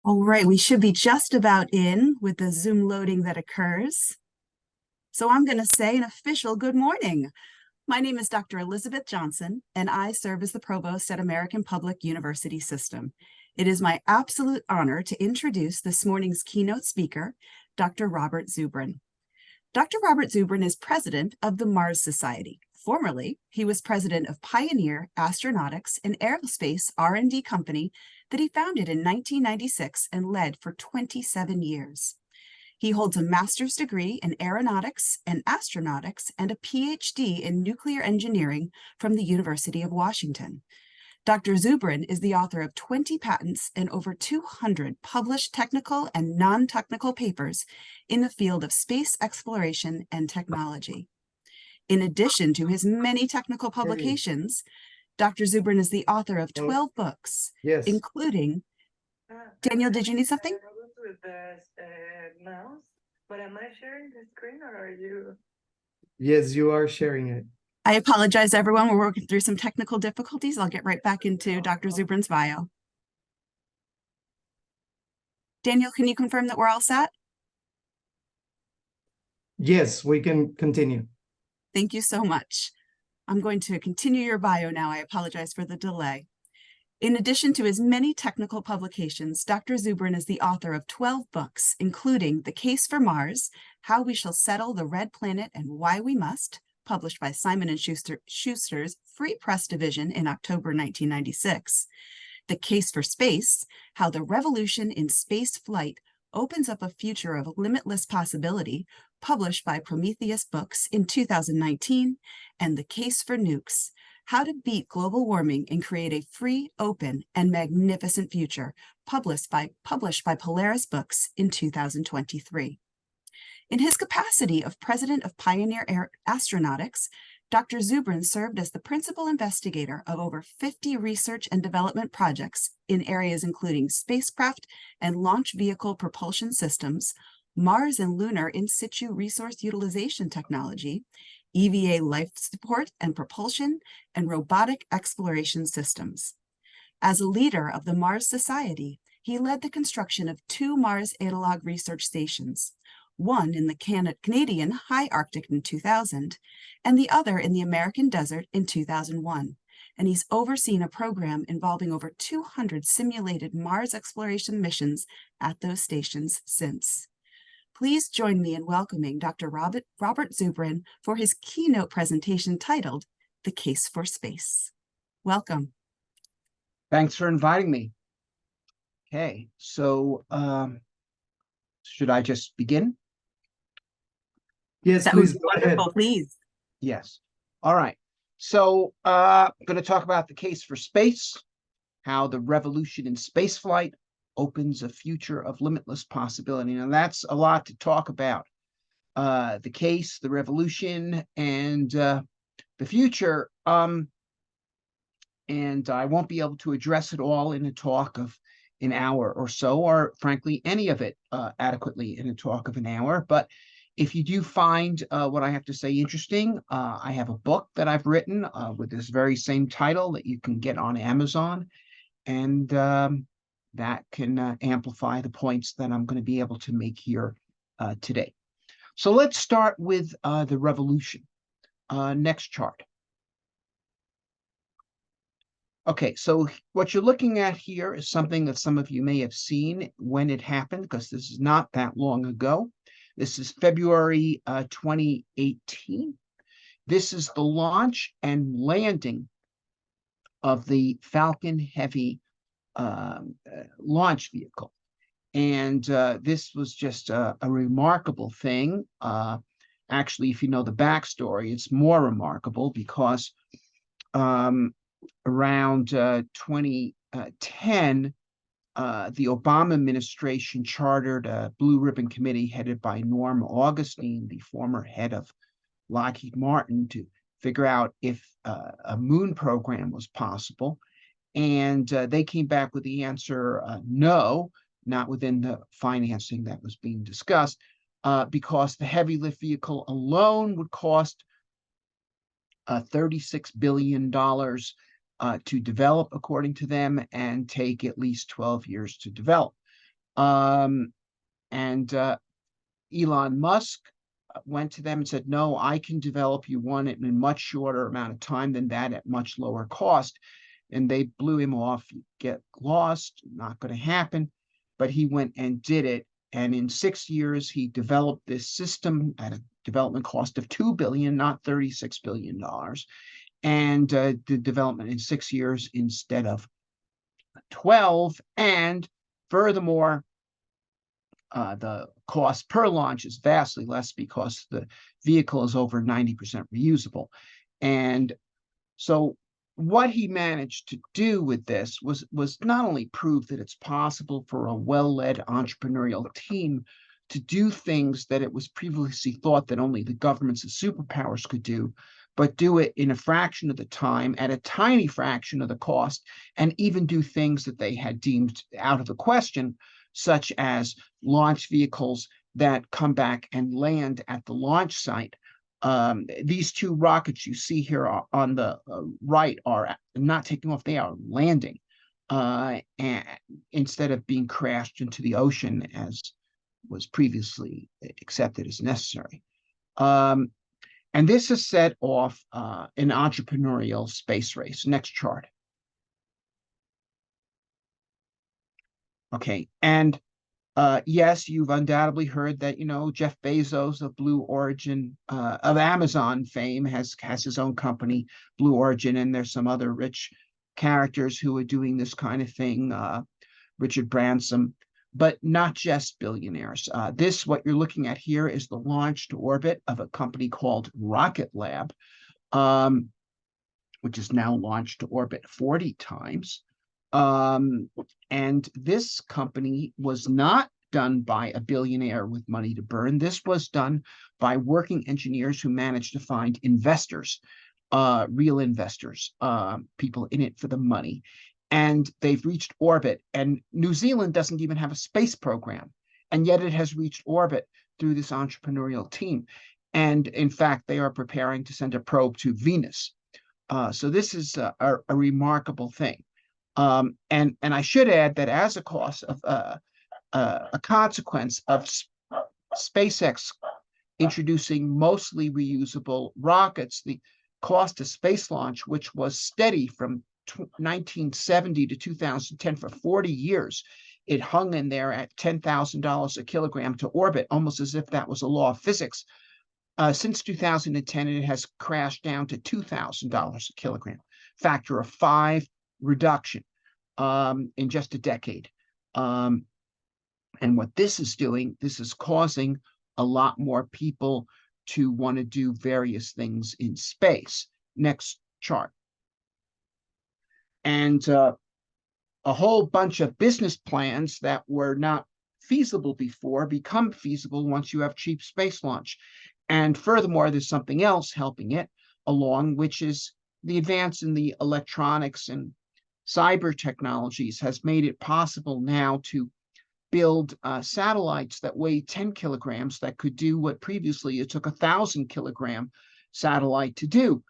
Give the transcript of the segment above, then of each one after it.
All right, we should be just about in with the Zoom loading that occurs. So I'm going to say an official good morning. My name is Dr. Elizabeth Johnson, and I serve as the provost at American Public University System. It is my absolute honor to introduce this morning's keynote speaker, Dr. Robert Zubrin. Dr. Robert Zubrin is president of the Mars Society. Formerly, he was president of Pioneer Astronautics, an aerospace R&D company that he founded in 1996 and led for 27 years. He holds a master's degree in aeronautics and astronautics and a PhD in nuclear engineering from the University of Washington. Dr. Zubrin is the author of 20 patents and over 200 published technical and non-technical papers in the field of space exploration and technology. In addition to his many technical publications, Dr. Zubrin is the author of 12 books, including, Daniel, did you need something? With the mouse, but am I sharing the screen or are you? Yes, you are sharing it. I apologize, everyone. We're working through some technical difficulties. I'll get right back into Dr. Zubrin's bio. Daniel, can you confirm that we're all set? Yes, we can continue. Thank you so much. I'm going to continue your bio now. I apologize for the delay. In addition to his many technical publications, Dr. Zubrin is the author of 12 books, including The Case for Mars, How We Shall Settle the Red Planet and Why We Must, published by Simon & Schuster's Free Press Division in October 1996. The Case for Space, How the Revolution in Space Flight Opens Up a Future of Limitless Possibility, published by Prometheus Books in 2019, and The Case for Nukes, How to Beat Global Warming and Create a Free, Open, and Magnificent Future, published by Polaris Books in 2023. In his capacity of president of Pioneer Astronautics, Dr. Zubrin served as the principal investigator of over 50 research and development projects in areas including spacecraft and launch vehicle propulsion systems, Mars and lunar in situ resource utilization technology, EVA life support and propulsion, and robotic exploration systems. As a leader of the Mars Society, he led the construction of 2 Mars analog research stations, one in the Canadian high Arctic in 2000, and the other in the American desert in 2001. And he's overseen a program involving over 200 simulated Mars exploration missions at those stations since. Please join me in welcoming Dr. Robert Zubrin for his keynote presentation titled The Case for Space. Welcome. Thanks for inviting me. Okay, so should I just begin? Yes, that please would be go wonderful, ahead. Please. Yes. All right. So I'm going to talk about the case for space, how the revolution in spaceflight opens a future of limitless possibility. Now, that's a lot to talk about. The case, the revolution, and the future. And I won't be able to address it all in a talk of an hour or so, or frankly, any of it adequately in a talk of an hour. But if you do find what I have to say interesting, I have a book that I've written with this very same title that you can get on Amazon. And that can amplify the points that I'm going to be able to make here today. So let's start with the revolution. Next chart. Okay, so what you're looking at here is something that some of you may have seen when it happened, because this is not that long ago. This is February 2018. This is the launch and landing of the Falcon Heavy launch vehicle. And this was just a remarkable thing. Actually, if you know the backstory, it's more remarkable because around 2010, the Obama administration chartered a Blue Ribbon Committee headed by Norm Augustine, the former head of Lockheed Martin, to figure out if a moon program was possible. And they came back with the answer, no, not within the financing that was being discussed, because the heavy lift vehicle alone would cost $36 billion to develop, according to them, and take at least 12 years to develop. And Elon Musk went to them and said, no, I can develop you one in a much shorter amount of time than that at much lower cost. And they blew him off. You get lost, not going to happen. But he went and did it. And in 6 years, he developed this system at a development cost of $2 billion, not $36 billion. And the development in 6 years instead of 12. And furthermore, the cost per launch is vastly less because the vehicle is over 90% reusable. And so what he managed to do with this was not only prove that it's possible for a well-led entrepreneurial team to do things that it was previously thought that only the governments and superpowers could do, but do it in a fraction of the time at a tiny fraction of the cost, and even do things that they had deemed out of the question, such as launch vehicles that come back and land at the launch site. These two rockets you see here on the right are not taking off, they are landing and instead of being crashed into the ocean as was previously accepted as necessary. And this has set off an entrepreneurial space race. Next chart. Okay, and yes, you've undoubtedly heard that, Jeff Bezos of Blue Origin, of Amazon fame, has his own company, Blue Origin, and there's some other rich characters who are doing this kind of thing, Richard Branson, but not just billionaires. What you're looking at here is the launch to orbit of a company called Rocket Lab, which is now launched to orbit 40 times. And this company was not done by a billionaire with money to burn. This was done by working engineers who managed to find investors, real investors, people in it for the money. And they've reached orbit. And New Zealand doesn't even have a space program. And yet it has reached orbit through this entrepreneurial team. And in fact, they are preparing to send a probe to Venus. So this is a remarkable thing. And I should add that as a cost of a consequence of SpaceX introducing mostly reusable rockets, the cost of space launch, which was steady from 1970 to 2010 for 40 years, it hung in there at $10,000 a kilogram to orbit, almost as if that was a law of physics. Since 2010, it has crashed down to $2,000 a kilogram, factor of 5 reduction in just a decade. And what this is doing, this is causing a lot more people to want to do various things in space. Next chart. And a whole bunch of business plans that were not feasible before become feasible once you have cheap space launch. And furthermore, there's something else helping it along, which is the advance in the electronics and cyber technologies has made it possible now to build satellites that weigh 10 kilograms that could do what previously it took 1,000 kilogram satellite to do,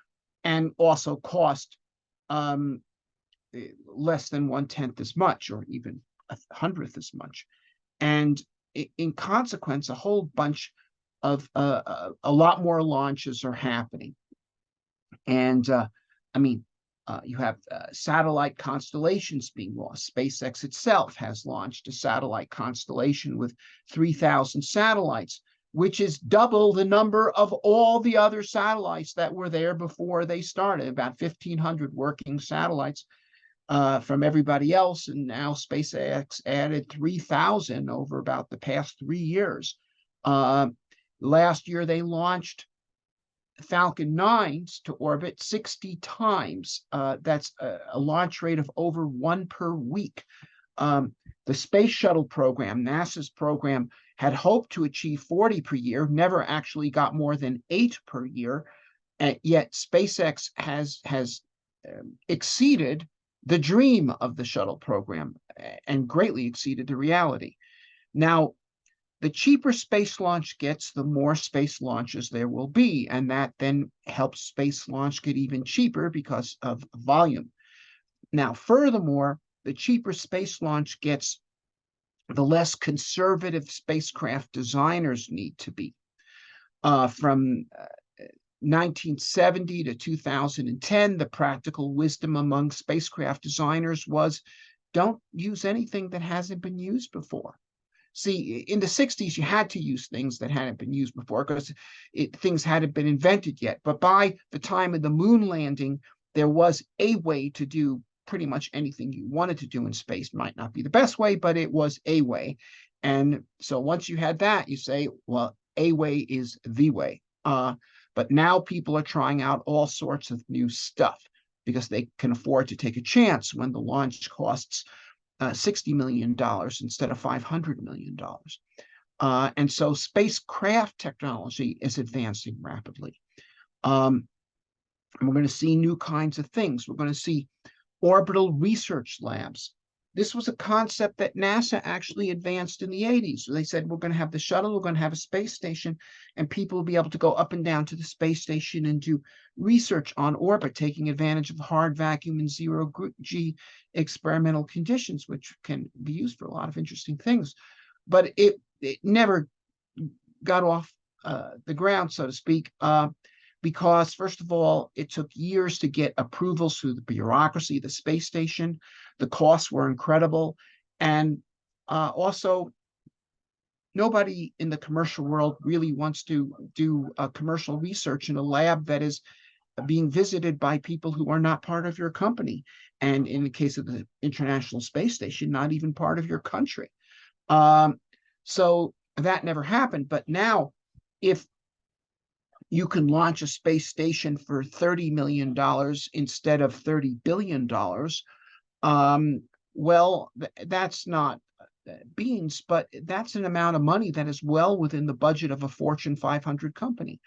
and also cost less than 1/10 as much, or even 100th as much. And in consequence, a whole bunch of a lot more launches are happening. And you have satellite constellations being launched. SpaceX itself has launched a satellite constellation with 3,000 satellites, which is double the number of all the other satellites that were there before they started, about 1,500 working satellites from everybody else. And now SpaceX added 3,000 over about the past 3 years. Last year, they launched Falcon 9s to orbit 60 times. That's a launch rate of over 1 per week. The Space Shuttle program, NASA's program, had hoped to achieve 40 per year, never actually got more than 8 per year. Yet SpaceX has exceeded the dream of the shuttle program and greatly exceeded the reality. Now, the cheaper space launch gets, the more space launches there will be, and that then helps space launch get even cheaper because of volume. Now, furthermore, the cheaper space launch gets, the less conservative spacecraft designers need to be. From 1970 to 2010, the practical wisdom among spacecraft designers was don't use anything that hasn't been used before. See, in the 60s, you had to use things that hadn't been used before because things hadn't been invented yet. But by the time of the moon landing, there was a way to do pretty much anything you wanted to do in space. Might not be the best way, but it was a way. And so once you had that, you say, well, a way is the way. But now people are trying out all sorts of new stuff because they can afford to take a chance when the launch costs $60 million instead of $500 million. And so spacecraft technology is advancing rapidly. And we're going to see new kinds of things. We're going to see orbital research labs. This was a concept that NASA actually advanced in the 80s. So they said, we're going to have the shuttle, we're going to have a space station, and people will be able to go up and down to the space station and do research on orbit, taking advantage of hard vacuum and zero-G experimental conditions, which can be used for a lot of interesting things. But it never got off the ground, so to speak, because, first of all, it took years to get approvals through the bureaucracy of the space station. The costs were incredible. And also, nobody in the commercial world really wants to do commercial research in a lab that is being visited by people who are not part of your company. And in the case of the International Space Station, not even part of your country. So that never happened. But now, if you can launch a space station for $30 million instead of $30 billion, well, that's not beans, but that's an amount of money that is well within the budget of a Fortune 500 company.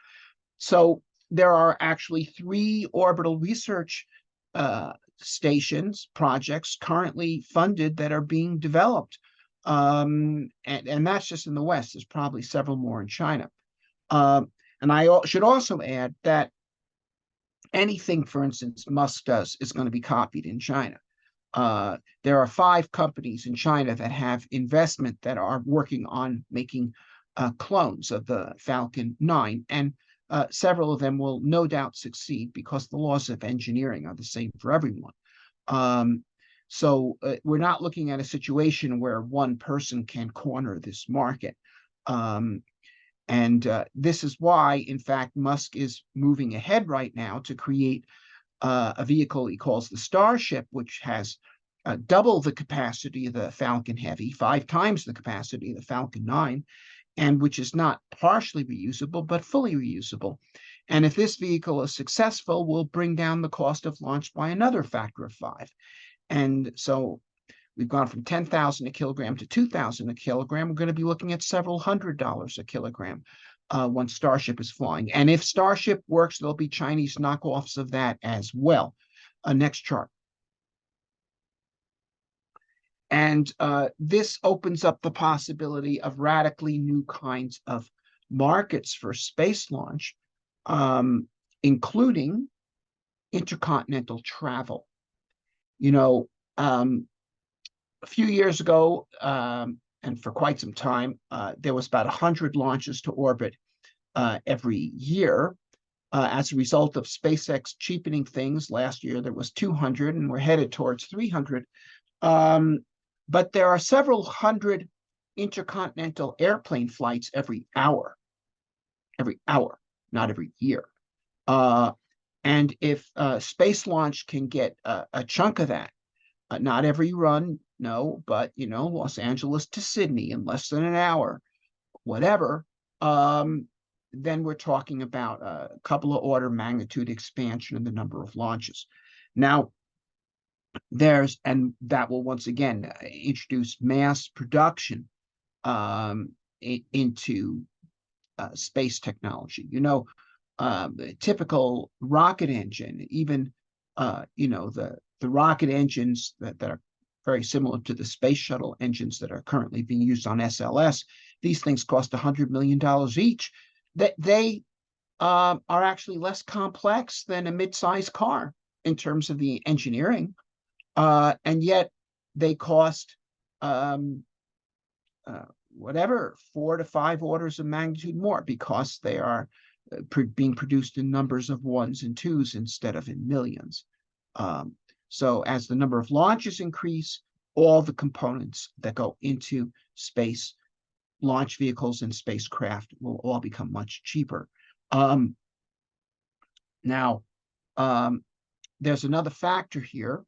So there are actually 3 orbital research stations, projects currently funded that are being developed. And that's just in the West. There's probably several more in China. And I should also add that anything, for instance, Musk does is going to be copied in China. There are 5 companies in China that have investment that are working on making clones of the Falcon 9, and several of them will no doubt succeed because the laws of engineering are the same for everyone. So we're not looking at a situation where one person can corner this market. And this is why, in fact, Musk is moving ahead right now to create a vehicle he calls the Starship, which has double the capacity of the Falcon Heavy, 5 times the capacity of the Falcon 9, and which is not partially reusable, but fully reusable. And if this vehicle is successful, will bring down the cost of launch by another factor of 5. And so we've gone from 10,000 a kilogram to 2,000 a kilogram. We're going to be looking at several $100s a kilogram once Starship is flying. And if Starship works, there'll be Chinese knockoffs of that as well. Next chart. And this opens up the possibility of radically new kinds of markets for space launch, including intercontinental travel. You know, a few years ago, and for quite some time, there was about 100 launches to orbit every year. As a result of SpaceX cheapening things, last year there was 200, and we're headed towards 300. But there are several hundred intercontinental airplane flights every hour, not every year. And if space launch can get a chunk of that, not every run, no, but, you know, Los Angeles to Sydney in less than an hour, whatever, then we're talking about a couple of order magnitude expansion in the number of launches. Now, and that will once again introduce mass production into space technology. You know, the typical rocket engine, even, you know, the rocket engines that are very similar to the space shuttle engines that are currently being used on SLS, these things cost $100 million each. That they are actually less complex than a mid-sized car in terms of the engineering, and yet they cost whatever, 4 to 5 orders of magnitude more, because they are being produced in numbers of ones and twos instead of in millions. So as the number of launches increase, all the components that go into space launch vehicles and spacecraft will all become much cheaper. Now, there's another factor here,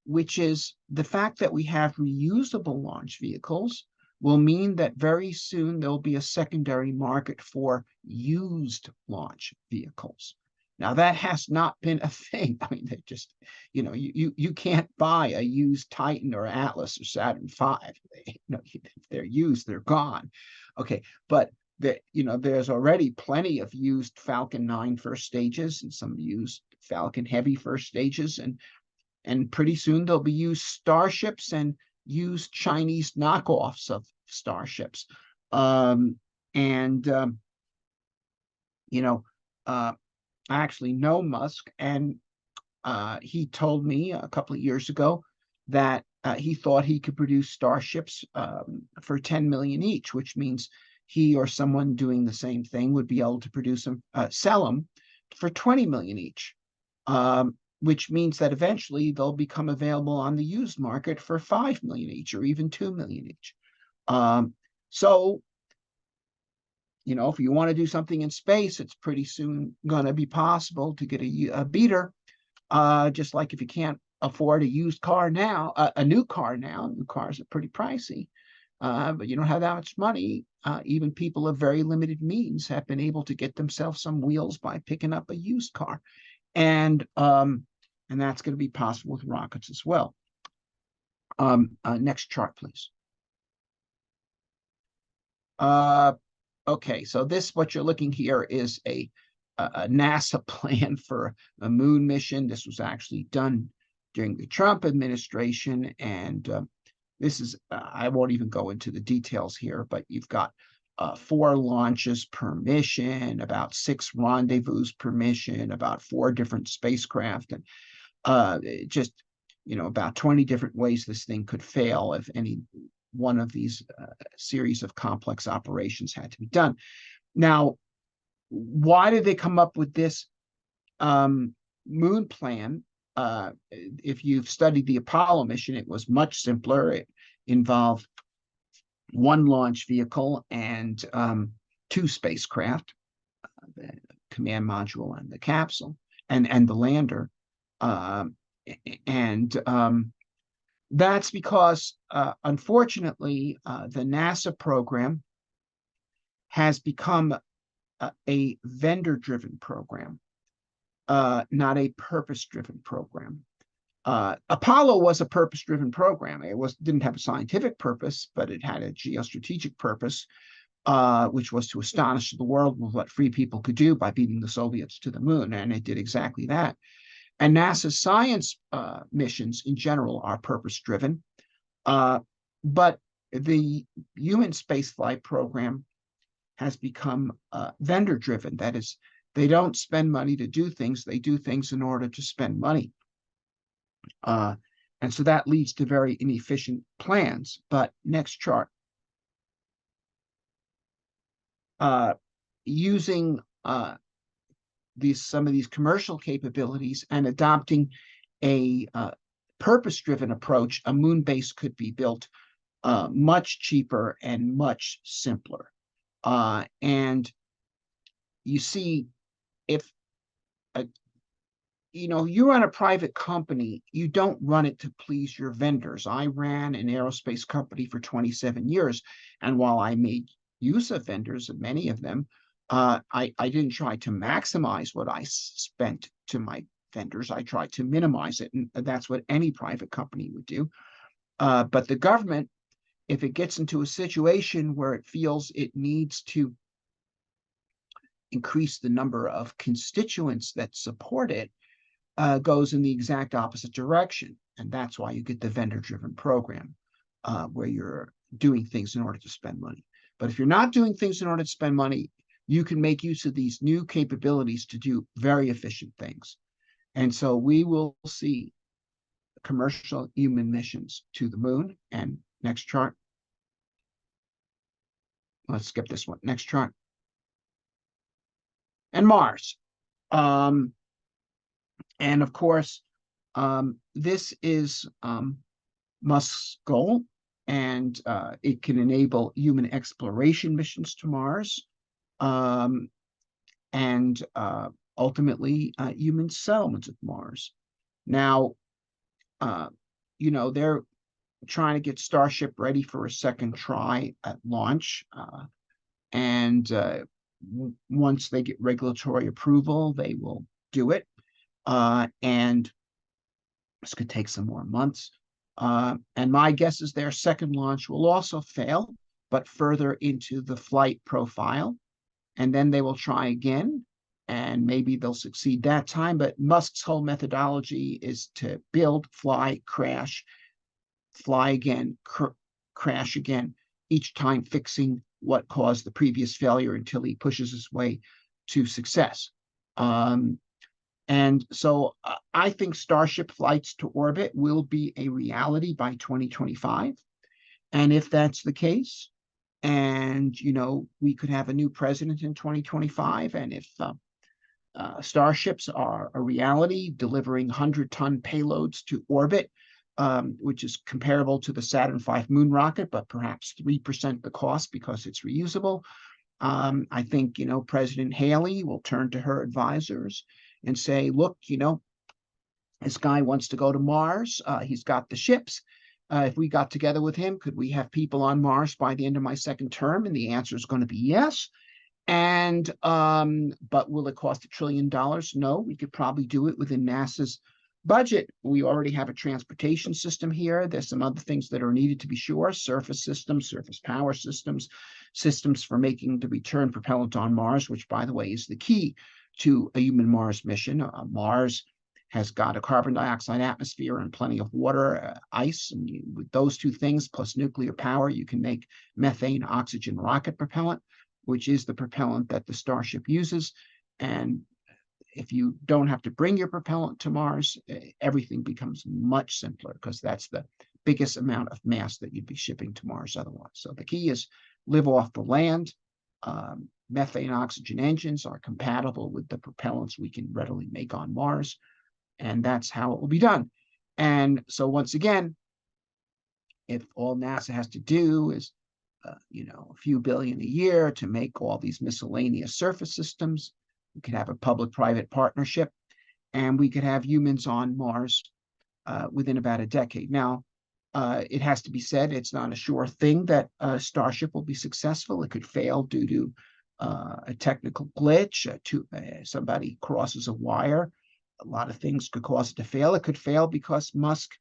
which is the fact that we have reusable launch vehicles will mean that very soon there'll be a secondary market for used launch vehicles. Now, that has not been a thing. I mean, they just, you can't buy a used Titan or Atlas or Saturn V. If they're used, they're gone. Okay, but there's already plenty of used Falcon 9 first stages and some used Falcon Heavy first stages, and pretty soon there'll be used starships and used Chinese knockoffs of starships. I actually know Musk, and he told me a couple of years ago that he thought he could produce starships for 10 million each, which means he or someone doing the same thing would be able to produce them, sell them for 20 million each, which means that eventually they'll become available on the used market for 5 million each, or even 2 million each. So, if you want to do something in space, it's pretty soon going to be possible to get a beater. Just like if you can't afford a used car now, a new car now, new cars are pretty pricey, but you don't have that much money. Even people of very limited means have been able to get themselves some wheels by picking up a used car. And that's going to be possible with rockets as well. Next chart, please. Okay, so what you're looking here is a NASA plan for a moon mission. This was actually done during the Trump administration, and this is, I won't even go into the details here, but you've got 4 launches per mission, about 6 rendezvous per mission, about 4 different spacecraft, and about 20 different ways this thing could fail if any one of these series of complex operations had to be done. Now, why did they come up with this moon plan? If you've studied the Apollo mission, it was much simpler. It involved 1 launch vehicle and 2 spacecraft, the command module and the capsule, and the lander. That's because, unfortunately, the NASA program has become a vendor-driven program, not a purpose-driven program. Apollo was a purpose-driven program. It didn't have a scientific purpose, but it had a geostrategic purpose, which was to astonish the world with what free people could do by beating the Soviets to the moon, and it did exactly that. And NASA's science missions in general are purpose-driven, but the human spaceflight program has become vendor-driven. That is, they don't spend money to do things, they do things in order to spend money. And so that leads to very inefficient plans. But next chart. Using some of these commercial capabilities and adopting a purpose-driven approach, a moon base could be built much cheaper and much simpler. And you see, if you run a private company, you don't run it to please your vendors. I ran an aerospace company for 27 years, and while I made use of vendors, of many of them, I didn't try to maximize what I spent to my vendors. I tried to minimize it, and that's what any private company would do. But the government, if it gets into a situation where it feels it needs to increase the number of constituents that support it, goes in the exact opposite direction. And that's why you get the vendor-driven program, where you're doing things in order to spend money. But if you're not doing things in order to spend money, you can make use of these new capabilities to do very efficient things. And so we will see commercial human missions to the moon. And next chart. let's skip this one. Next chart. And Mars. And of course, this is Musk's goal, and it can enable human exploration missions to Mars, and ultimately human settlements of Mars. Now, they're trying to get Starship ready for a second try at launch, and once they get regulatory approval, they will do it, and this could take some more months. And my guess is their second launch will also fail, but further into the flight profile. And then they will try again, and maybe they'll succeed that time. But Musk's whole methodology is to build, fly, crash, fly again, crash again, each time fixing what caused the previous failure until he pushes his way to success. And so I think Starship flights to orbit will be a reality by 2025. And if that's the case, and, we could have a new president in 2025, and if Starships are a reality, delivering 100-ton payloads to orbit, which is comparable to the Saturn V moon rocket, but perhaps 3% the cost because it's reusable. I think, President Haley will turn to her advisors and say, look, this guy wants to go to Mars. He's got the ships. If we got together with him, could we have people on Mars by the end of my second term? And the answer is going to be yes. And but will it cost $1 trillion? No, we could probably do it within NASA's budget. We already have a transportation system here. There's some other things that are needed to be sure: surface systems, surface power systems, systems for making the return propellant on Mars, which, by the way, is the key to a human Mars mission. Mars has got a carbon dioxide atmosphere and plenty of water, ice, and with those two things plus nuclear power, you can make methane oxygen rocket propellant, which is the propellant that the Starship uses. And if you don't have to bring your propellant to Mars, everything becomes much simpler, because that's the biggest amount of mass that you'd be shipping to Mars otherwise. So the key is live off the land. Methane oxygen engines are compatible with the propellants we can readily make on Mars, and that's how it will be done. And so once again, if all NASA has to do is a few billion a year to make all these miscellaneous surface systems, we could have a public-private partnership, and we could have humans on Mars within about a decade. Now, it has to be said, it's not a sure thing that Starship will be successful. It could fail due to a technical glitch, somebody crosses a wire. A lot of things could cause it to fail. It could fail because Musk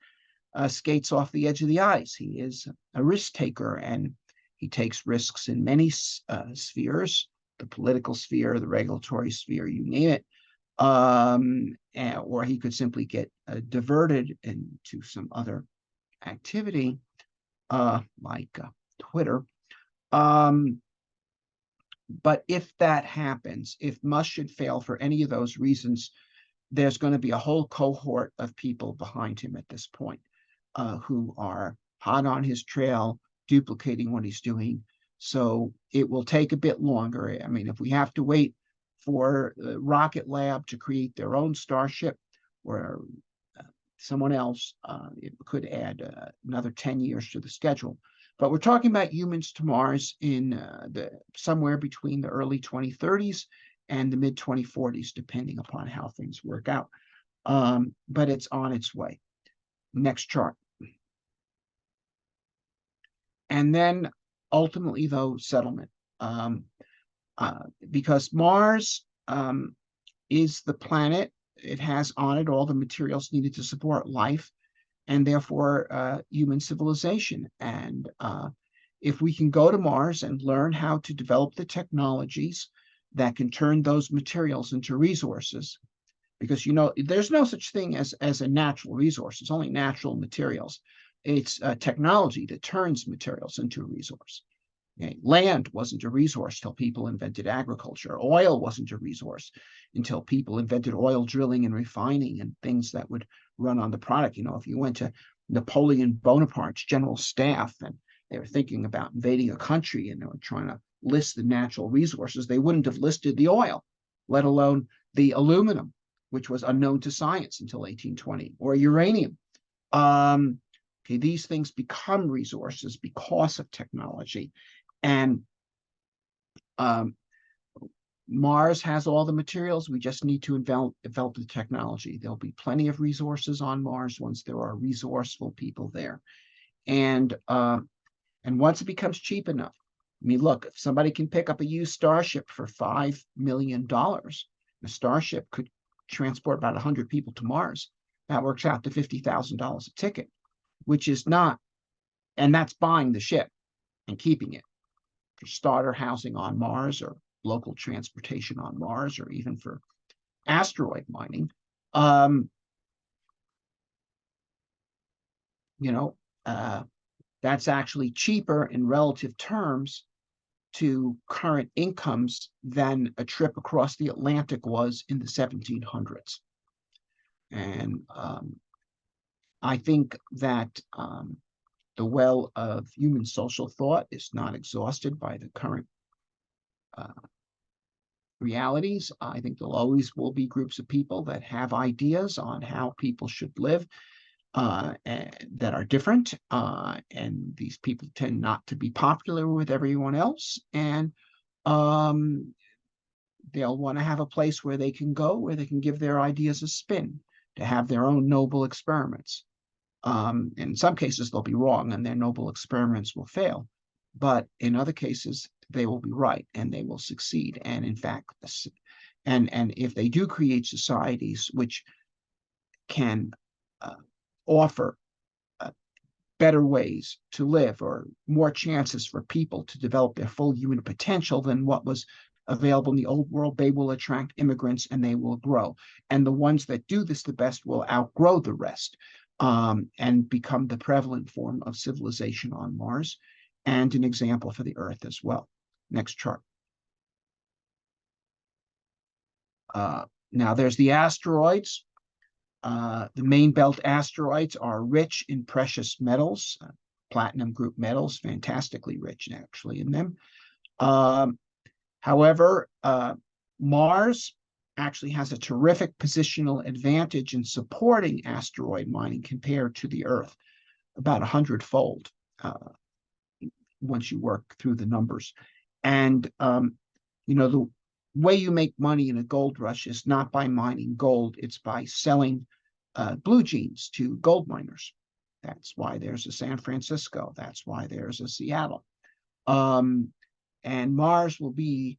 skates off the edge of the ice. He is a risk taker, and he takes risks in many spheres: the political sphere, the regulatory sphere, you name it. Or he could simply get diverted into some other activity, like Twitter. But if that happens, if Musk should fail for any of those reasons, there's going to be a whole cohort of people behind him at this point who are hot on his trail, duplicating what he's doing. So it will take a bit longer. I mean, if we have to wait for the Rocket Lab to create their own Starship, or someone else, it could add another 10 years to the schedule. But we're talking about humans to Mars in somewhere between the early 2030s and the mid 2040s, depending upon how things work out. But it's on its way. Next chart. And then ultimately, though, settlement. Because Mars is the planet, it has on it all the materials needed to support life, and therefore human civilization. And if we can go to Mars and learn how to develop the technologies that can turn those materials into resources, because there's no such thing as a natural resource. It's only natural materials. It's technology that turns materials into a resource. Okay? Land wasn't a resource till people invented agriculture. Oil wasn't a resource until people invented oil drilling and refining and things that would run on the product. If you went to Napoleon Bonaparte's general staff and they were thinking about invading a country and they were trying to list the natural resources, they wouldn't have listed the oil, let alone the aluminum, which was unknown to science until 1820, or uranium. Okay, these things become resources because of technology. And Mars has all the materials. We just need to develop the technology. There'll be plenty of resources on Mars once there are resourceful people there. And once it becomes cheap enough, I mean, look, if somebody can pick up a used Starship for $5 million, the Starship could transport about 100 people to Mars. That works out to $50,000 a ticket, which is not, and that's buying the ship and keeping it for starter housing on Mars, or local transportation on Mars, or even for asteroid mining. That's actually cheaper in relative terms to current incomes than a trip across the Atlantic was in the 1700s. And I think that the well of human social thought is not exhausted by the current realities. I think there always will be groups of people that have ideas on how people should live that are different, and these people tend not to be popular with everyone else, and they'll want to have a place where they can go, where they can give their ideas a spin, to have their own noble experiments. In some cases, they'll be wrong and their noble experiments will fail. But in other cases, they will be right and they will succeed. And in fact, and if they do create societies which can offer better ways to live, or more chances for people to develop their full human potential than what was available in the old world, they will attract immigrants and they will grow. And the ones that do this the best will outgrow the rest, and become the prevalent form of civilization on Mars, and an example for the Earth as well. Next chart. Now there's the asteroids. The main belt asteroids are rich in precious metals, platinum group metals, fantastically rich actually in them. However, Mars actually has a terrific positional advantage in supporting asteroid mining compared to the Earth, about 100-fold once you work through the numbers. And the way you make money in a gold rush is not by mining gold, it's by selling blue jeans to gold miners. That's why there's a San Francisco. That's why there's a Seattle. And Mars will be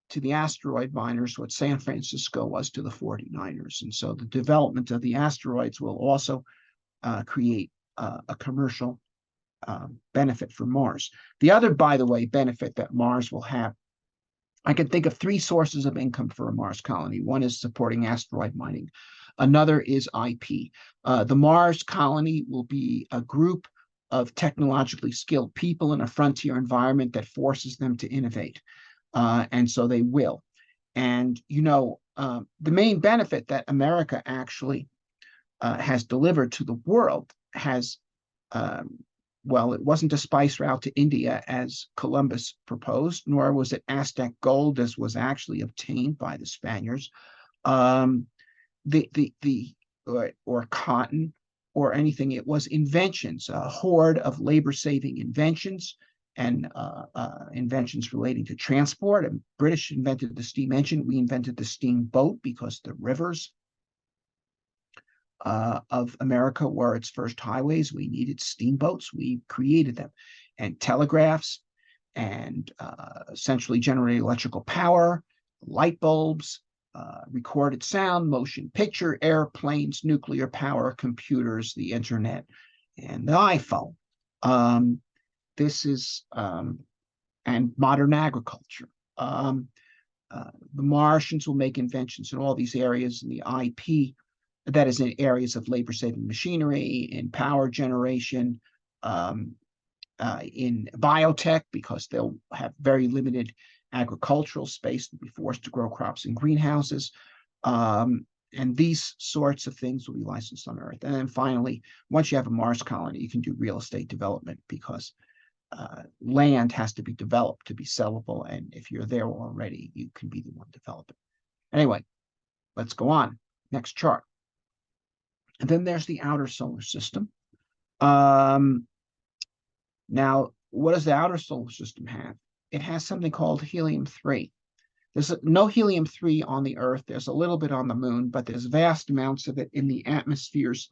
to the asteroid miners what San Francisco was to the 49ers. And so the development of the asteroids will also create a commercial benefit for Mars. The other, by the way, benefit that Mars will have, I can think of 3 sources of income for a Mars colony. One is supporting asteroid mining. Another is IP. The Mars colony will be a group of technologically skilled people in a frontier environment that forces them to innovate. And so they will. And, the main benefit that America actually has delivered to the world has, well, it wasn't a spice route to India as Columbus proposed, nor was it Aztec gold as was actually obtained by the Spaniards, or cotton or anything. It was inventions, a horde of labor-saving inventions, and inventions relating to transport. And British invented the steam engine. We invented the steamboat because the rivers of America were its first highways. We needed steamboats. We created them, and telegraphs, and centrally generated electrical power, light bulbs, recorded sound, motion picture, airplanes, nuclear power, computers, the internet, and the iPhone. This is, and modern agriculture. The Martians will make inventions in all these areas in the IP, that is in areas of labor-saving machinery, in power generation, in biotech, because they'll have very limited agricultural space to be forced to grow crops in greenhouses. And these sorts of things will be licensed on Earth. And then finally, once you have a Mars colony, you can do real estate development, because land has to be developed to be sellable. And if you're there already, you can be the one developing. Anyway, let's go on. Next chart. And then there's the outer solar system. Now, what does the outer solar system have? It has something called helium-3. There's no helium-3 on the Earth. There's a little bit on the moon, but there's vast amounts of it in the atmospheres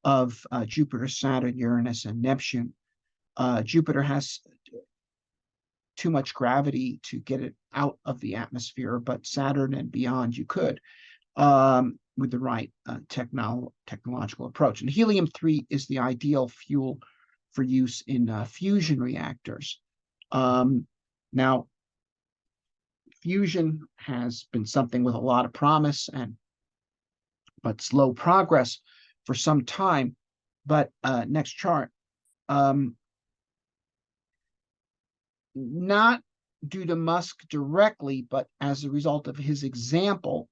of Jupiter, Saturn, Uranus, and Neptune. Jupiter has too much gravity to get it out of the atmosphere, but Saturn and beyond you could with the right technological approach. And helium-3 is the ideal fuel for use in fusion reactors. Now, fusion has been something with a lot of promise but slow progress for some time. But next chart. Not due to Musk directly, but as a result of his example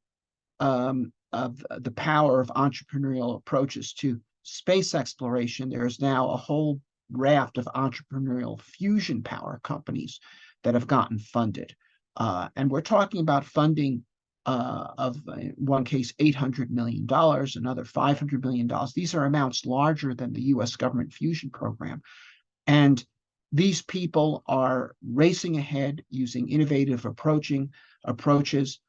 of the power of entrepreneurial approaches to space exploration, there is now a whole raft of entrepreneurial fusion power companies that have gotten funded. And we're talking about funding of, in one case, $800 million, another $500 million. These are amounts larger than the US government fusion program. And these people are racing ahead using innovative approaches.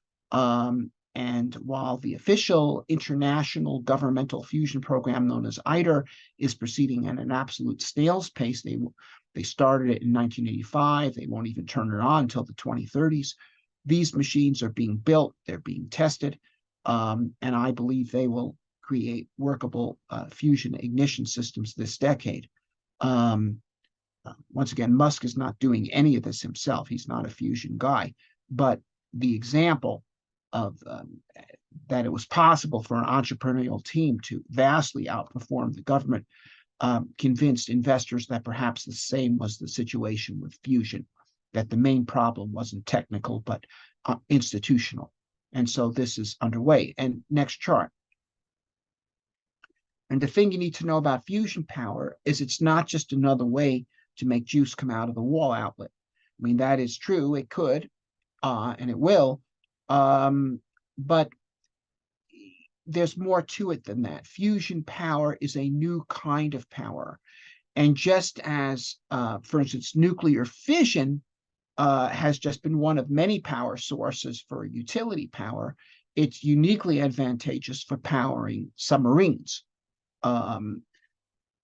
And while the official international governmental fusion program known as ITER is proceeding at an absolute snail's pace, they started it in 1985. They won't even turn it on until the 2030s. These machines are being built. They're being tested. And I believe they will create workable fusion ignition systems this decade. Once again, Musk is not doing any of this himself. He's not a fusion guy. But the example of that it was possible for an entrepreneurial team to vastly outperform the government convinced investors that perhaps the same was the situation with fusion, that the main problem wasn't technical, but institutional. And so this is underway. And next chart. And the thing you need to know about fusion power is it's not just another way to make juice come out of the wall outlet. I mean, that is true. It could, and it will. But there's more to it than that. Fusion power is a new kind of power. And just as, for instance, nuclear fission has just been one of many power sources for utility power, it's uniquely advantageous for powering submarines.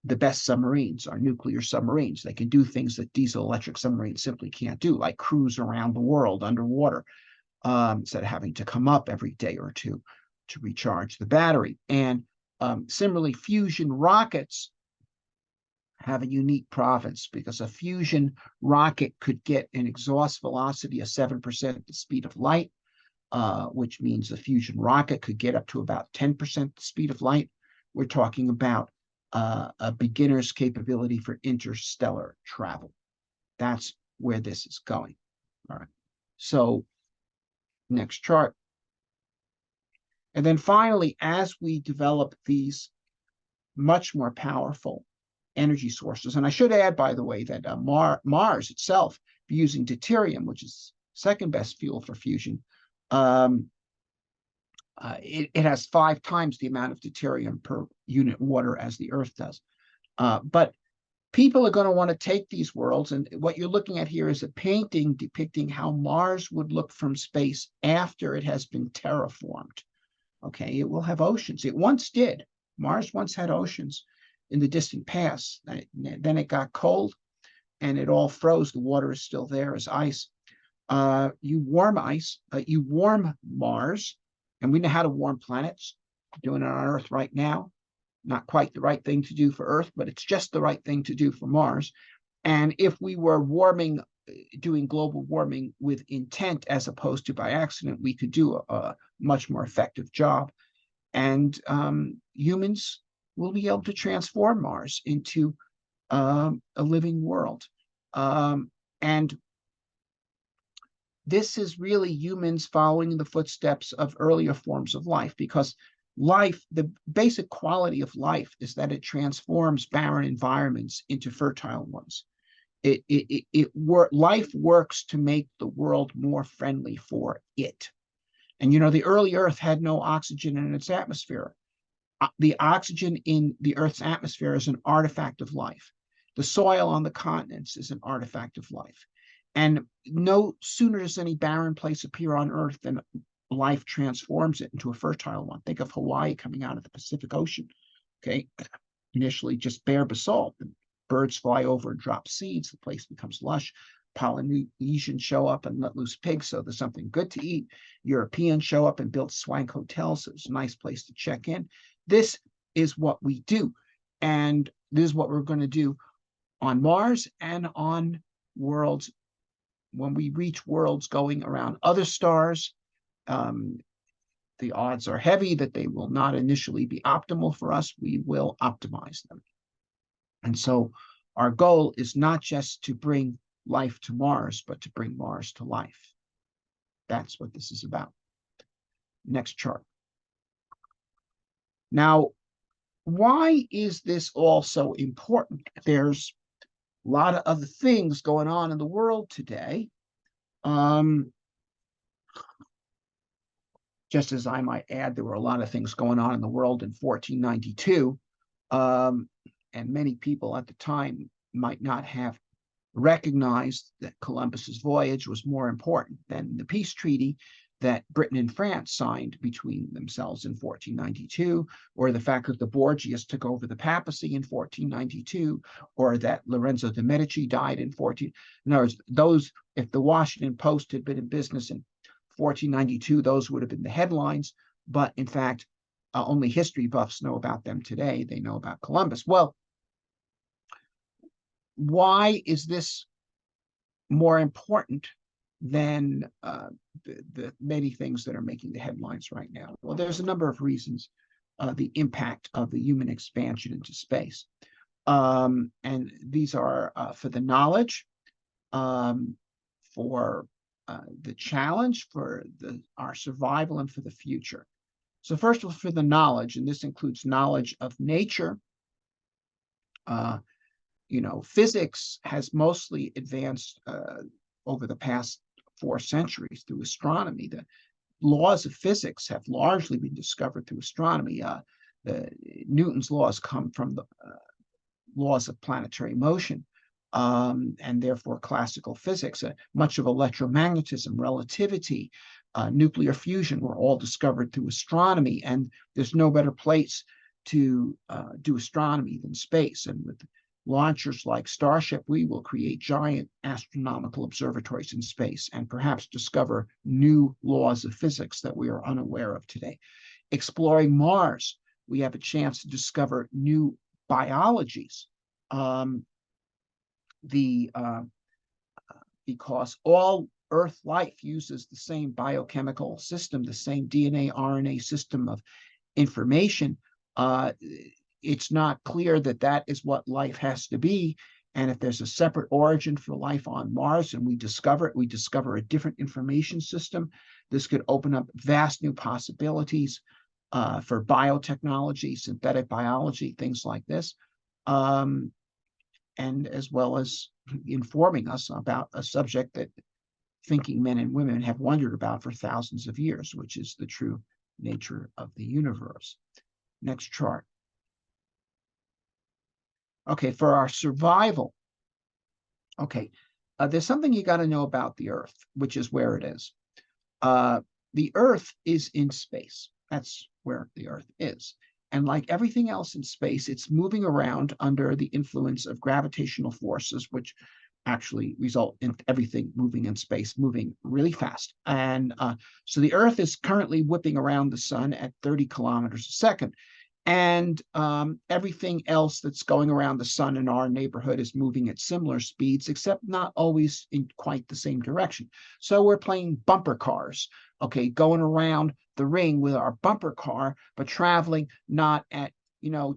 The best submarines are nuclear submarines. They can do things that diesel-electric submarines simply can't do, like cruise around the world underwater, instead of having to come up every day or two to recharge the battery. And similarly, fusion rockets have a unique province because a fusion rocket could get an exhaust velocity of 7% the speed of light, which means a fusion rocket could get up to about 10% the speed of light. We're talking about a beginner's capability for interstellar travel. That's where this is going. All right. So next chart. And then finally, as we develop these much more powerful energy sources, and I should add, by the way, that Mars itself, using deuterium, which is second best fuel for fusion, it has 5 times the amount of deuterium per unit water as the Earth does. But people are going to want to take these worlds, and what you're looking at here is a painting depicting how Mars would look from space after it has been terraformed. Okay, it will have oceans. It once did. Mars once had oceans in the distant past. Then it got cold, and it all froze. The water is still there as ice. You warm Mars, and we know how to warm planets. We're doing it on Earth right now. Not quite the right thing to do for Earth, but it's just the right thing to do for Mars. And if we were doing global warming with intent as opposed to by accident, we could do a much more effective job. And humans will be able to transform Mars into a living world. And this is really humans following the footsteps of earlier forms of life, because life, the basic quality of life is that it transforms barren environments into fertile ones. life works to make the world more friendly for it. And the early Earth had no oxygen in its atmosphere. The oxygen in the Earth's atmosphere is an artifact of life. The soil on the continents is an artifact of life. And no sooner does any barren place appear on Earth than life transforms it into a fertile one. Think of Hawaii coming out of the Pacific Ocean. Okay, initially just bare basalt. And birds fly over and drop seeds. The place becomes lush. Polynesians show up and let loose pigs, so there's something good to eat. Europeans show up and build swank hotels, so it's a nice place to check in. This is what we do, and this is what we're going to do on Mars and on worlds. When we reach worlds going around other stars, the odds are heavy that they will not initially be optimal for us. We will optimize them. And so our goal is not just to bring life to Mars, but to bring Mars to life. That's what this is about. Next chart. Now, why is this all so important? There's a lot of other things going on in the world today. Just as I might add, there were a lot of things going on in the world in 1492. And many people at the time might not have recognized that Columbus's voyage was more important than the peace treaty that Britain and France signed between themselves in 1492, or the fact that the Borgias took over the papacy in 1492, or that Lorenzo de' Medici died in 14. In other words, those, if the Washington Post had been in business in 1492, those would have been the headlines. But in fact, only history buffs know about them today. They know about Columbus. Well, why is this more important than the many things that are making the headlines right now? Well, there's a number of reasons. The impact of the human expansion into space. And these are for the knowledge, for the challenge, for our survival, and for the future. So first of all, for the knowledge, and this includes knowledge of nature. Physics has mostly advanced over the past 4 centuries through astronomy. The laws of physics have largely been discovered through astronomy. Newton's laws come from the laws of planetary motion, and therefore classical physics. Much of electromagnetism, relativity, nuclear fusion were all discovered through astronomy, and there's no better place to do astronomy than space. And with launchers like Starship, we will create giant astronomical observatories in space and perhaps discover new laws of physics that we are unaware of today. Exploring Mars, we have a chance to discover new biologies. Because all Earth life uses the same biochemical system, the same DNA, RNA system of information, it's not clear that that is what life has to be. And if there's a separate origin for life on Mars and we discover it, we discover a different information system, this could open up vast new possibilities for biotechnology, synthetic biology, things like this, and as well as informing us about a subject that thinking men and women have wondered about for thousands of years, which is the true nature of the universe. Next chart. Okay, for our survival, okay, there's something you got to know about the Earth, which is where it is. The Earth is in space. That's where the Earth is. And like everything else in space, it's moving around under the influence of gravitational forces, which actually result in everything moving in space, moving really fast. And so the Earth is currently whipping around the sun at 30 kilometers a second. And everything else that's going around the sun in our neighborhood is moving at similar speeds, except not always in quite the same direction. So we're playing bumper cars, okay, going around the ring with our bumper car, but traveling not at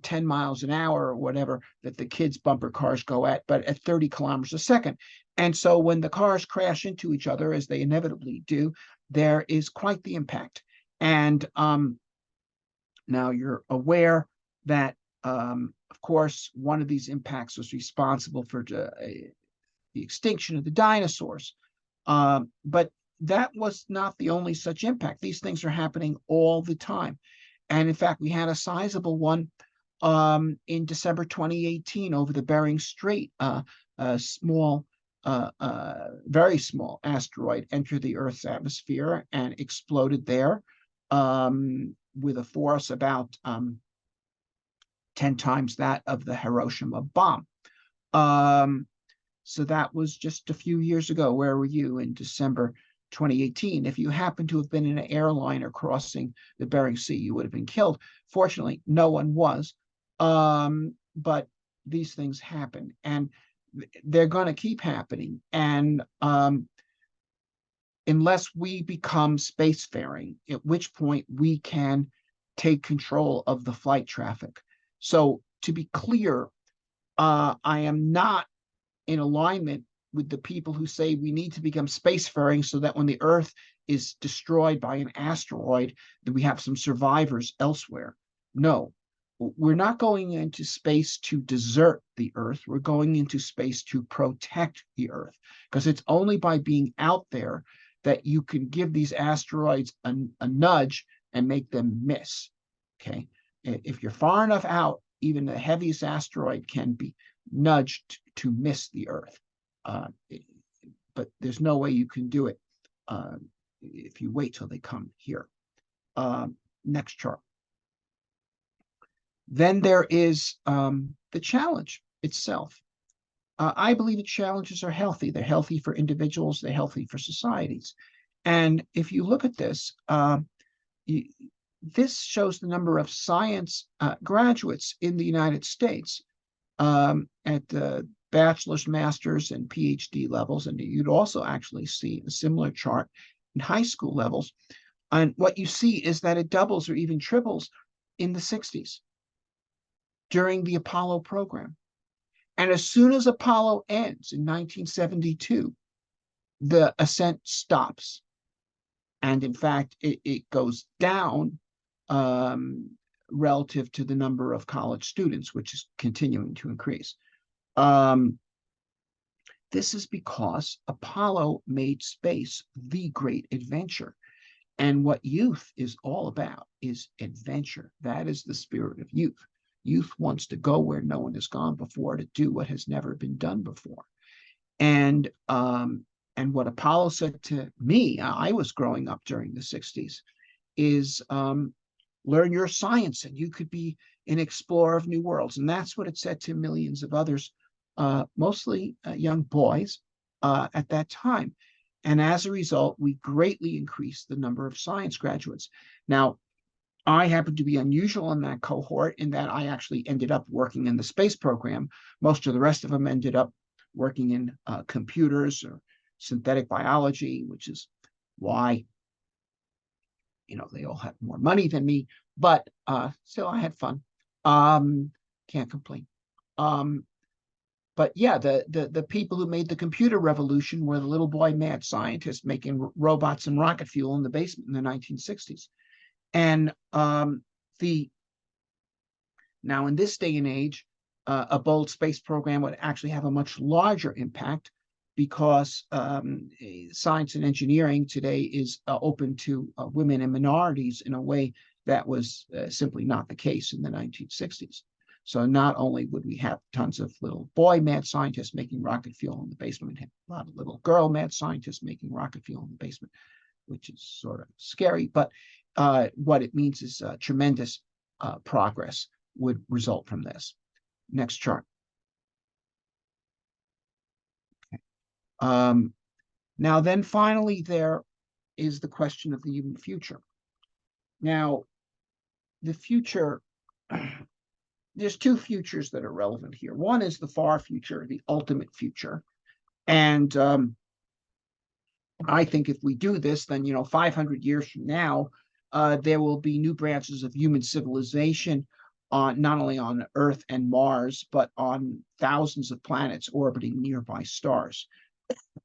10 miles an hour or whatever that the kids' bumper cars go at, but at 30 kilometers a second. And so when the cars crash into each other, as they inevitably do, there is quite the impact. And now you're aware that, of course, one of these impacts was responsible for the extinction of the dinosaurs. But that was not the only such impact. These things are happening all the time. And in fact, we had a sizable one in December 2018 over the Bering Strait. A small, very small asteroid entered the Earth's atmosphere and exploded there with a force about 10 times that of the Hiroshima bomb. So that was just a few years ago. Where were you in December 2018? If you happened to have been in an airliner crossing the Bering Sea, you would have been killed. Fortunately, no one was. But these things happen, and they're going to keep happening. And unless we become spacefaring, at which point we can take control of the flight traffic. So to be clear, I am not in alignment with the people who say we need to become spacefaring so that when the Earth is destroyed by an asteroid, that we have some survivors elsewhere. No, we're not going into space to desert the Earth. We're going into space to protect the Earth, because it's only by being out there that you can give these asteroids a nudge and make them miss. Okay, if you're far enough out, even the heaviest asteroid can be nudged to miss the Earth. But there's no way you can do it if you wait till they come here. Next chart. Then there is the challenge itself. I believe the challenges are healthy. They're healthy for individuals. They're healthy for societies. And if you look at this, this shows the number of science graduates in the United States at the bachelor's, master's, and PhD levels. And you'd also actually see a similar chart in high school levels. And what you see is that it doubles or even triples in the 60s during the Apollo program. And as soon as Apollo ends in 1972, the ascent stops. And in fact, it goes down relative to the number of college students, which is continuing to increase. This is because Apollo made space the great adventure. And what youth is all about is adventure. That is the spirit of youth. Youth wants to go where no one has gone before, to do what has never been done before. And what Apollo said to me, I was growing up during the 60s, is learn your science and you could be an explorer of new worlds. And that's what it said to millions of others, mostly young boys at that time. And as a result, we greatly increased the number of science graduates. Now, I happen to be unusual in that cohort in that I actually ended up working in the space program. Most of the rest of them ended up working in computers or synthetic biology, which is why, they all have more money than me, but still I had fun. Can't complain. But yeah, the people who made the computer revolution were the little boy mad scientists making robots and rocket fuel in the basement in the 1960s. And now in this day and age, a bold space program would actually have a much larger impact, because science and engineering today is open to women and minorities in a way that was simply not the case in the 1960s. So not only would we have tons of little boy mad scientists making rocket fuel in the basement, we have a lot of little girl mad scientists making rocket fuel in the basement, which is sort of scary. But what it means is tremendous progress would result from this. Next chart. Okay. Now then, finally, there is the question of the human future. Now, the future, there's two futures that are relevant here. One is the far future, the ultimate future. And I think if we do this, then, 500 years from now, there will be new branches of human civilization not only on Earth and Mars, but on thousands of planets orbiting nearby stars.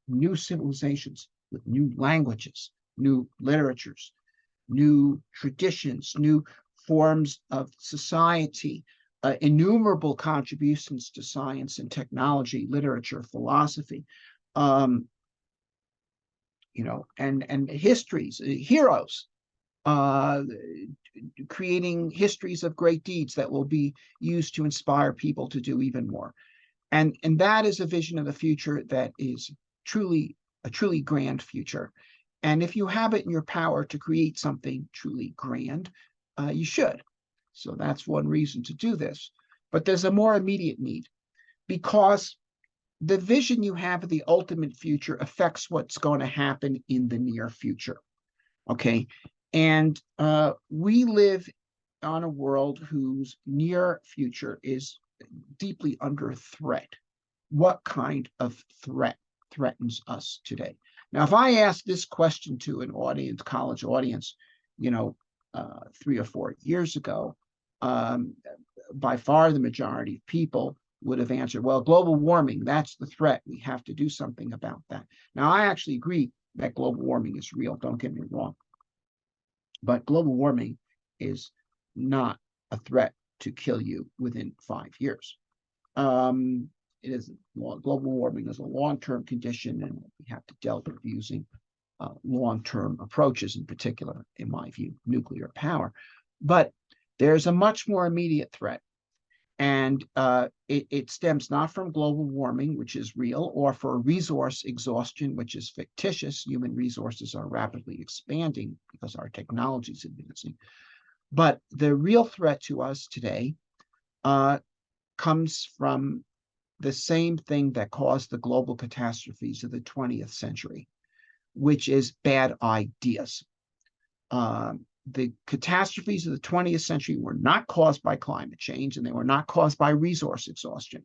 New civilizations with new languages, new literatures, new traditions, new forms of society, innumerable contributions to science and technology, literature, philosophy, and histories, heroes, creating histories of great deeds that will be used to inspire people to do even more. And that is a vision of the future that is a truly grand future. And if you have it in your power to create something truly grand, you should. So that's one reason to do this. But there's a more immediate need, because the vision you have of the ultimate future affects what's going to happen in the near future. Okay. And we live on a world whose near future is deeply under threat. What kind of threat threatens us today? Now, if I ask this question to an audience, college audience, 3 or 4 years ago, by far the majority of people would have answered, well, global warming, that's the threat. We have to do something about that. Now, I actually agree that global warming is real. Don't get me wrong. But global warming is not a threat to kill you within 5 years. It is global warming is a long-term condition, and we have to deal with using long-term approaches, in particular, in my view, nuclear power. But there's a much more immediate threat, and it stems not from global warming, which is real, or for resource exhaustion, which is fictitious. Human resources are rapidly expanding because our technology is advancing. But the real threat to us today comes from the same thing that caused the global catastrophes of the 20th century, which is bad ideas. The catastrophes of the 20th century were not caused by climate change, and they were not caused by resource exhaustion.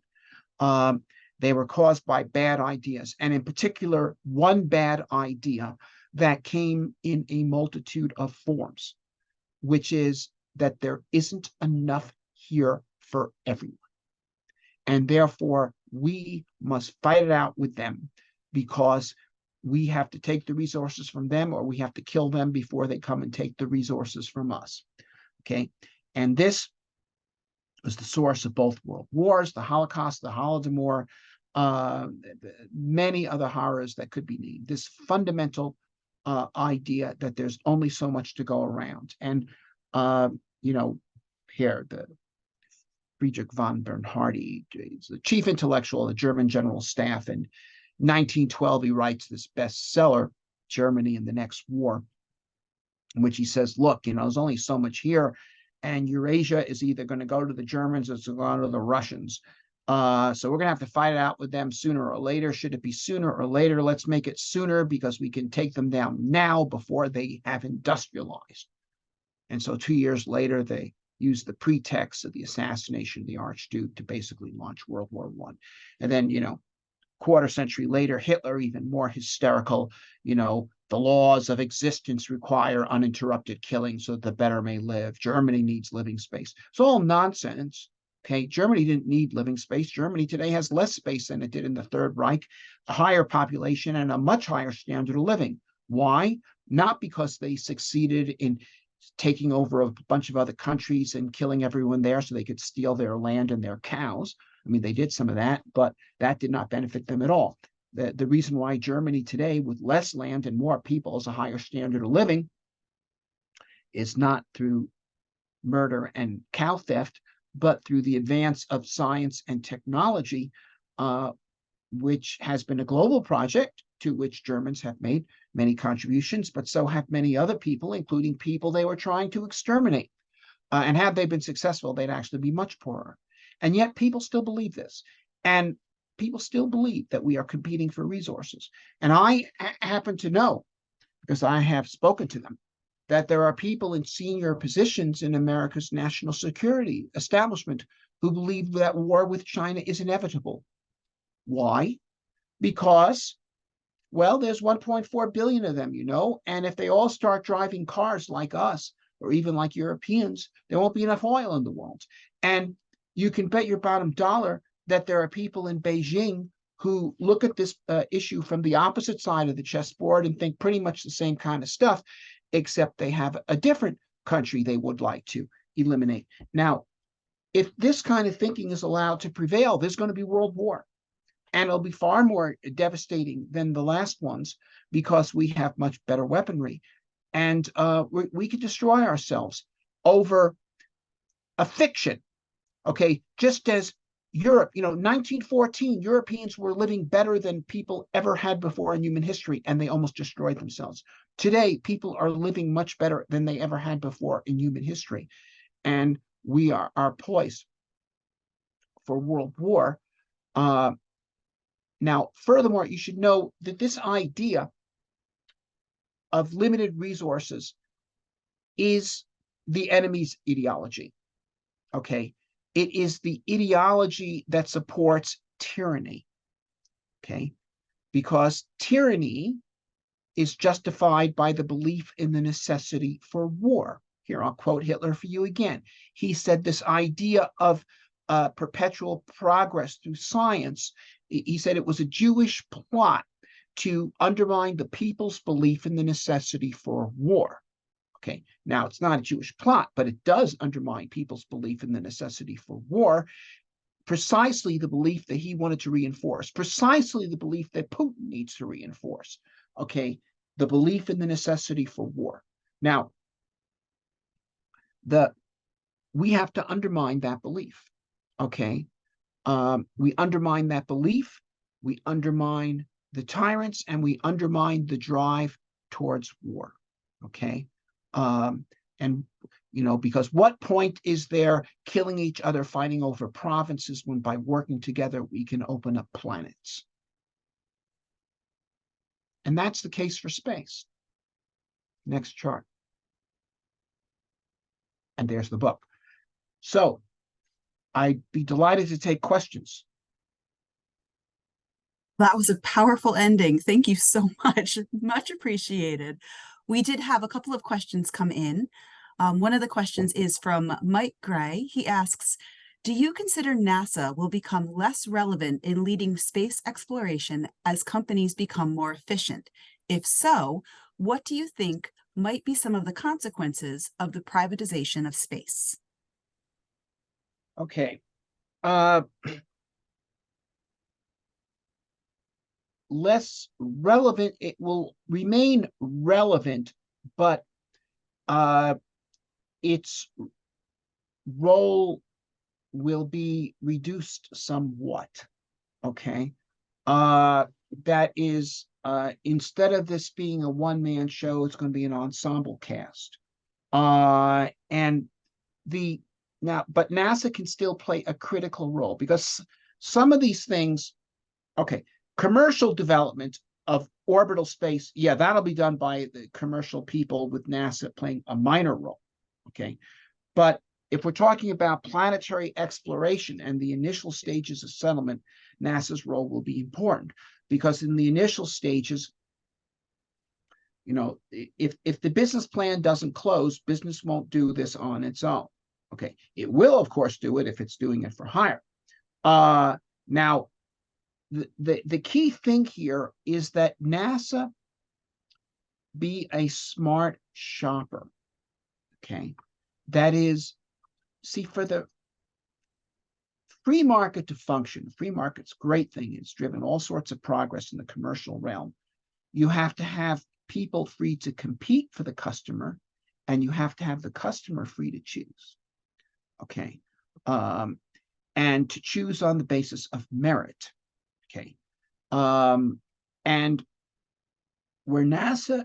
They were caused by bad ideas, and in particular, one bad idea that came in a multitude of forms, which is that there isn't enough here for everyone. And therefore, we must fight it out with them, because we have to take the resources from them, or we have to kill them before they come and take the resources from us. Okay. And this was the source of both world wars, the Holocaust, the Holodomor, many other horrors that could be named. This fundamental idea that there's only so much to go around. And, here, the Friedrich von Bernhardi is the chief intellectual of the German General Staff. In 1912, he writes this bestseller, Germany and the Next War, in which he says, look, there's only so much here, and Eurasia is either going to go to the Germans or it's going to go to the Russians. So we're going to have to fight it out with them sooner or later. Should it be sooner or later? Let's make it sooner, because we can take them down now before they have industrialized. And so 2 years later, they used the pretext of the assassination of the Archduke to basically launch World War I. And then, quarter century later, Hitler, even more hysterical, the laws of existence require uninterrupted killing so that the better may live. Germany needs living space. It's all nonsense. Okay, Germany didn't need living space. Germany today has less space than it did in the Third Reich, a higher population and a much higher standard of living. Why? Not because they succeeded in taking over a bunch of other countries and killing everyone there so they could steal their land and their cows. I mean, they did some of that, but that did not benefit them at all. The reason why Germany today, with less land and more people, has a higher standard of living is not through murder and cow theft, but through the advance of science and technology, which has been a global project to which Germans have made many contributions, but so have many other people, including people they were trying to exterminate. And had they been successful, they'd actually be much poorer. And yet people still believe this. And people still believe that we are competing for resources. And I happen to know, because I have spoken to them, that there are people in senior positions in America's national security establishment who believe that war with China is inevitable. Why? Because, well, there's 1.4 billion of them, and if they all start driving cars like us, or even like Europeans, there won't be enough oil in the world. And you can bet your bottom dollar that there are people in Beijing who look at this issue from the opposite side of the chessboard and think pretty much the same kind of stuff, except they have a different country they would like to eliminate. Now, if this kind of thinking is allowed to prevail, there's going to be world war. And it'll be far more devastating than the last ones because we have much better weaponry. And we could destroy ourselves over a fiction. Okay, just as Europe, 1914, Europeans were living better than people ever had before in human history, and they almost destroyed themselves. Today, people are living much better than they ever had before in human history, and we are poised for world war. Now, furthermore, you should know that this idea of limited resources is the enemy's ideology. Okay, it is the ideology that supports tyranny. Okay, because tyranny is justified by the belief in the necessity for war. Here, I'll quote Hitler for you again. He said this idea of perpetual progress through science, he said it was a Jewish plot to undermine the people's belief in the necessity for war. Okay, now it's not a Jewish plot, but it does undermine people's belief in the necessity for war, precisely the belief that he wanted to reinforce, precisely the belief that Putin needs to reinforce. Okay, the belief in the necessity for war. Now, we have to undermine that belief. Okay, we undermine that belief, we undermine the tyrants, and we undermine the drive towards war. Okay, and because what point is there killing each other, fighting over provinces, when by working together we can open up planets? And that's the case for space. Next chart. And there's the book. So I'd be delighted to take questions. That was a powerful ending. Thank you so much. Much appreciated. We did have a couple of questions come in. One of the questions is from Mike Gray. He asks, do you consider NASA will become less relevant in leading space exploration as companies become more efficient? If so, what do you think might be some of the consequences of the privatization of space? Okay. Less relevant, it will remain relevant, but its role will be reduced somewhat. Okay, that is, instead of this being a one-man show, it's going to be an ensemble cast. But NASA can still play a critical role because some of these things, okay, commercial development of orbital space, yeah, that'll be done by the commercial people with NASA playing a minor role. Okay, but if we're talking about planetary exploration and the initial stages of settlement, NASA's role will be important because in the initial stages, if the business plan doesn't close, business won't do this on its own. Okay, it will, of course, do it if it's doing it for hire. Now, the key thing here is that NASA be a smart shopper. Okay, that is, see, for the free market to function, free market's a great thing. It's driven all sorts of progress in the commercial realm. You have to have people free to compete for the customer, and you have to have the customer free to choose. Okay, and to choose on the basis of merit. Okay, and where NASA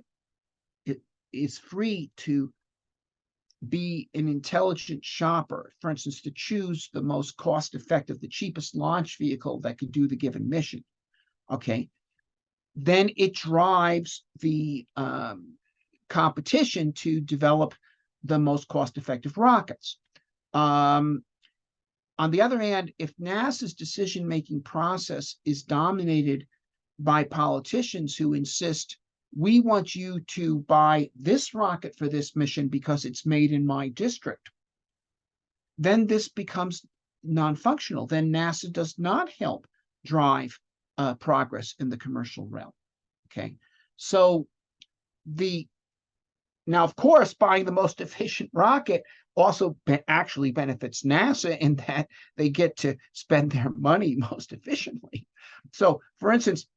is free to be an intelligent shopper, for instance, to choose the most cost-effective, the cheapest launch vehicle that could do the given mission, okay, then it drives the competition to develop the most cost-effective rockets. On the other hand, if NASA's decision-making process is dominated by politicians who insist, we want you to buy this rocket for this mission because it's made in my district, then this becomes non-functional. Then NASA does not help drive progress in the commercial realm. Okay, so now, of course, buying the most efficient rocket also actually benefits NASA in that they get to spend their money most efficiently. So, for instance,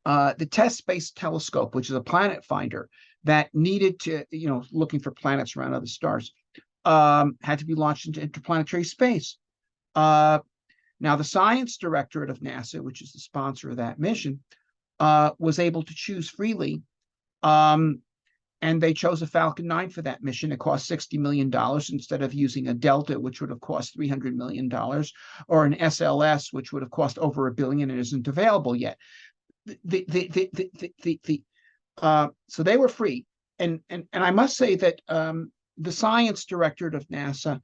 the Test Space Telescope, which is a planet finder that needed to, looking for planets around other stars, had to be launched into interplanetary space. Now, the science directorate of NASA, which is the sponsor of that mission, was able to choose freely. And they chose a Falcon 9 for that mission. It cost $60 million instead of using a Delta, which would have cost $300 million, or an SLS, which would have cost over $1 billion and isn't available yet. So they were free. And I must say that the science directorate of NASA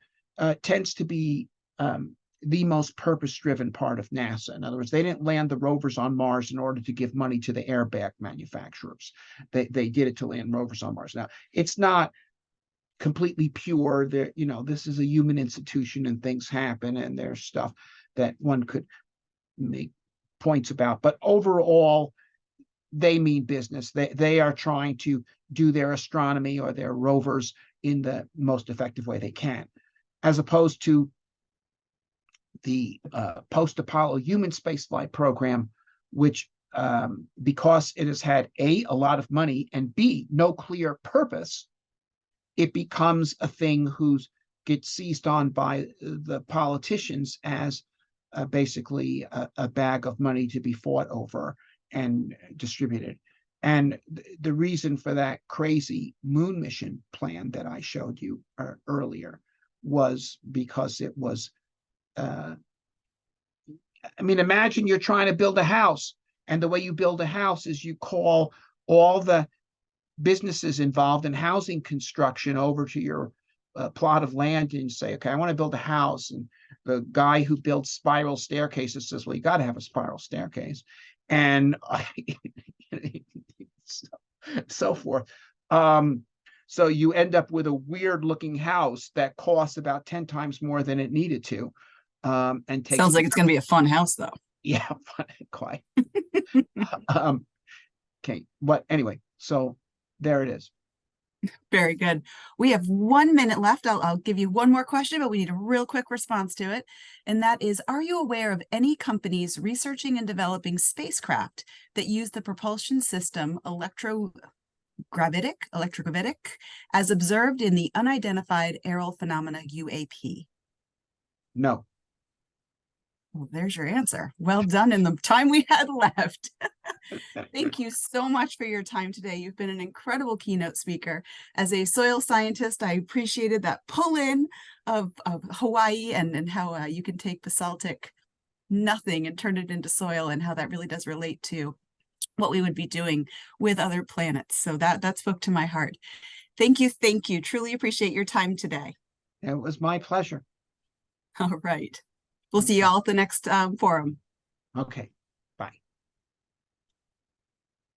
tends to be the most purpose-driven part of NASA. In other words, they didn't land the rovers on Mars in order to give money to the airbag manufacturers. They did it to land rovers on Mars. Now, it's not completely pure. There, this is a human institution and things happen, and there's stuff that one could make points about. But overall, they mean business. They are trying to do their astronomy or their rovers in the most effective way they can, as opposed to the post-Apollo human spaceflight program, which because it has had a lot of money, and B, no clear purpose, it becomes a thing who's gets seized on by the politicians as basically a bag of money to be fought over and distributed. And the reason for that crazy moon mission plan that I showed you earlier was because it was imagine you're trying to build a house, and the way you build a house is you call all the businesses involved in housing construction over to your plot of land and say, okay, I want to build a house. And the guy who builds spiral staircases says, well, you got to have a spiral staircase. And so forth. So you end up with a weird looking house that costs about 10 times more than it needed to. And takes Sounds like it's going to be a fun house, though. Yeah, quite. Okay, but anyway, so there it is. Very good. We have 1 minute left. I'll give you one more question, but we need a real quick response to it. And that is, are you aware of any companies researching and developing spacecraft that use the propulsion system electrogravitic, as observed in the unidentified aerial phenomena UAP? No. Well, there's your answer. Well done in the time we had left. Thank you so much for your time today. You've been an incredible keynote speaker. As a soil scientist, I appreciated that pull in of Hawaii and how you can take basaltic nothing and turn it into soil, and how that really does relate to what we would be doing with other planets. So that spoke to my heart. Thank you. Thank you. Truly appreciate your time today. It was my pleasure. All right. We'll see you all at the next forum. Okay.